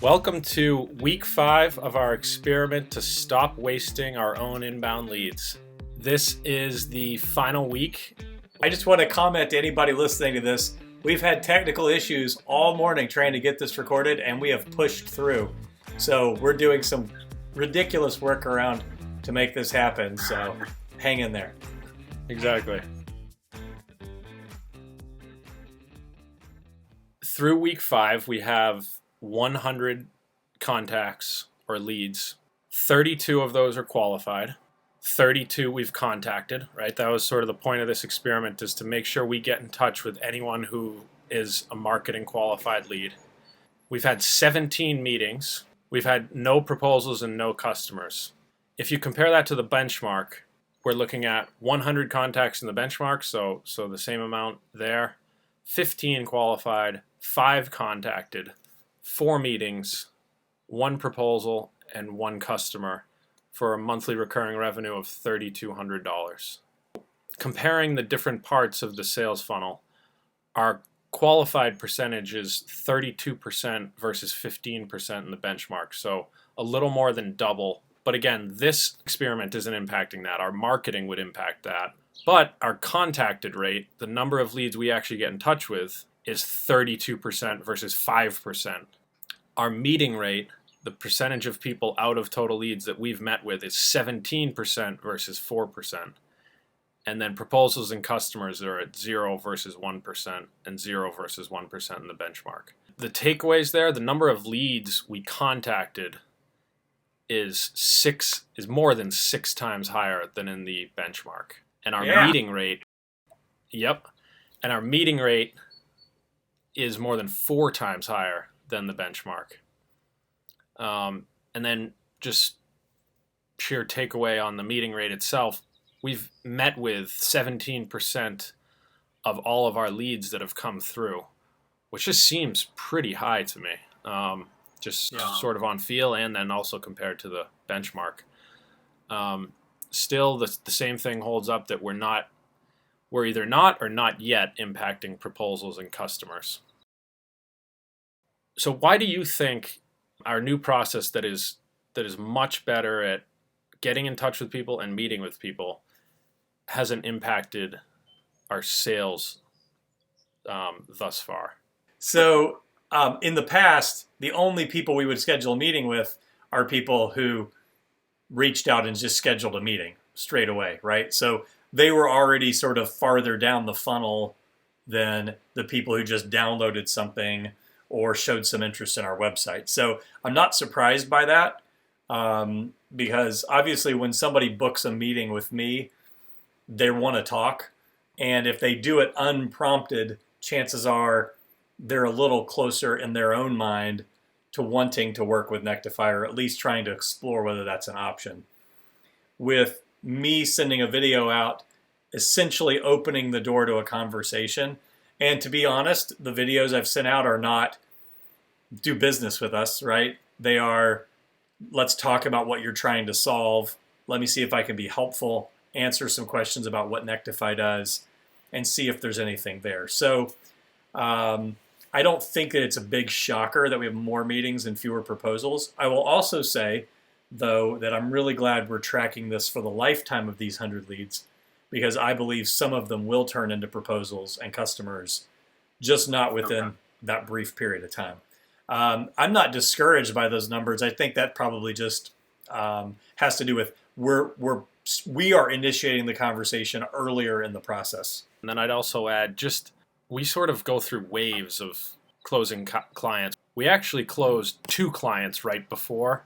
Welcome to week 5 of our experiment to stop wasting our own inbound leads. This is the final week. I just want to comment to anybody listening to this. We've had technical issues all morning trying to get this recorded, and we have pushed through. So we're doing some ridiculous workaround to make this happen. So hang in there. Exactly. Through week 5, we have 100 contacts or leads. 32 of those are qualified. 32 we've contacted, right? That was sort of the point of this experiment, is to make sure we get in touch with anyone who is a marketing qualified lead. We've had 17 meetings. We've had no proposals and no customers. If you compare that to the benchmark, we're looking at 100 contacts in the benchmark, so the same amount there. 15 qualified, 5 contacted, 4 meetings, 1 proposal, and 1 customer for a monthly recurring revenue of $3,200. Comparing the different parts of the sales funnel, our qualified percentage is 32% versus 15% in the benchmark, so a little more than double. But again, this experiment isn't impacting that. Our marketing would impact that. But our contacted rate, the number of leads we actually get in touch with, is 32% versus 5%. Our meeting rate, the percentage of people out of total leads that we've met with, is 17% versus 4%. And then proposals and customers are at 0 versus 1% and 0 versus 1% in the benchmark. The takeaways there, the number of leads we contacted is more than 6 times higher than in the benchmark. And our meeting rate, and our meeting rate is more than 4 times higher than the benchmark. And then just sheer takeaway on the meeting rate itself, we've met with 17% of all of our leads that have come through, which just seems pretty high to me. Sort of on feel, and then also compared to the benchmark. Still, the same thing holds up, that we're either not or not yet impacting proposals and customers. So why do you think our new process that is much better at getting in touch with people and meeting with people hasn't impacted our sales thus far? So in the past, the only people we would schedule a meeting with are people who reached out and just scheduled a meeting straight away, right? So they were already sort of farther down the funnel than the people who just downloaded something or showed some interest in our website. So I'm not surprised by that, because obviously when somebody books a meeting with me, they want to talk. And if they do it unprompted, chances are they're a little closer in their own mind to wanting to work with Nectafy, or at least trying to explore whether that's an option. With me sending a video out, essentially opening the door to a conversation. And to be honest, the videos I've sent out are not do business with us, right? They are, let's talk about what you're trying to solve. Let me see if I can be helpful, answer some questions about what Nectafy does, and see if there's anything there. So I don't think that it's a big shocker that we have more meetings and fewer proposals. I will also say, though, that I'm really glad we're tracking this for the lifetime of these 100 leads, because I believe some of them will turn into proposals and customers, just not within that brief period of time. I'm not discouraged by those numbers. I think that probably just has to do with we are initiating the conversation earlier in the process. And then I'd also add, we sort of go through waves of closing clients. We actually closed 2 clients right before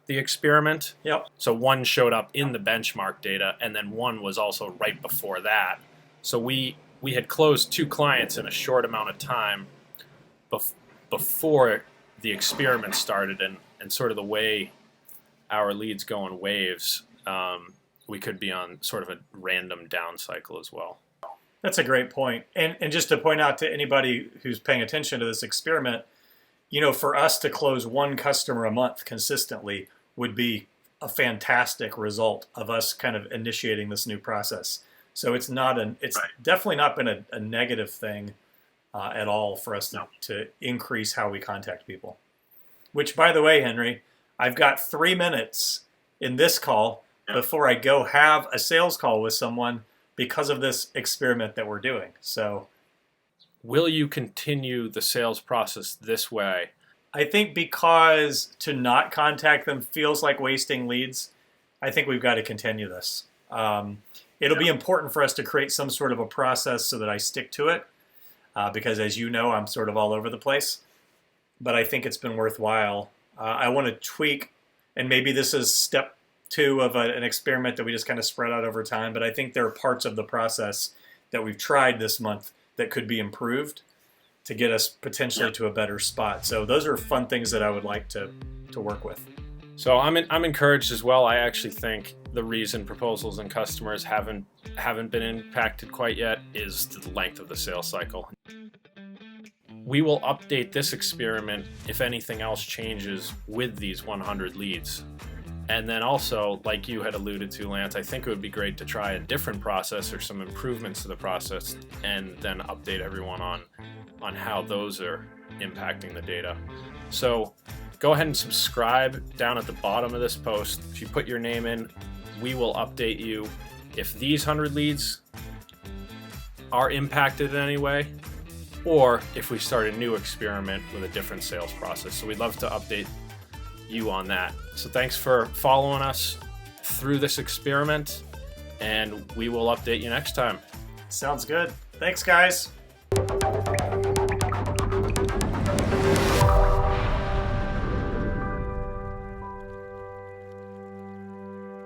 the experiment. Yep. So one showed up in the benchmark data, and then one was also right before that. So we had closed 2 clients in a short amount of time before the experiment started, and sort of the way our leads go in waves, we could be on sort of a random down cycle as well. That's a great point. And just to point out to anybody who's paying attention to this experiment, for us to close 1 customer a month consistently would be a fantastic result of us kind of initiating this new process. So it's definitely not been a negative thing at all for us to increase how we contact people. Which, by the way, Henry, I've got 3 minutes in this call before I go have a sales call with someone because of this experiment that we're doing. So, will you continue the sales process this way? I think because to not contact them feels like wasting leads, I think we've got to continue this. It'll be important for us to create some sort of a process so that I stick to it, because as you know, I'm sort of all over the place. But I think it's been worthwhile. I want to tweak, and maybe this is step 2 of an experiment that we just kind of spread out over time, but I think there are parts of the process that we've tried this month that could be improved to get us potentially to a better spot. So those are fun things that I would like to work with. So I'm encouraged as well. I actually think the reason proposals and customers haven't been impacted quite yet is the length of the sales cycle. We will update this experiment if anything else changes with these 100 leads. And then also, like you had alluded to, Lance, I think it would be great to try a different process or some improvements to the process and then update everyone on how those are impacting the data. So go ahead and subscribe down at the bottom of this post. If you put your name in, we will update you if these 100 leads are impacted in any way, or if we start a new experiment with a different sales process. So we'd love to update you on that. So thanks for following us through this experiment, and we will update you next time. Sounds good. Thanks, guys.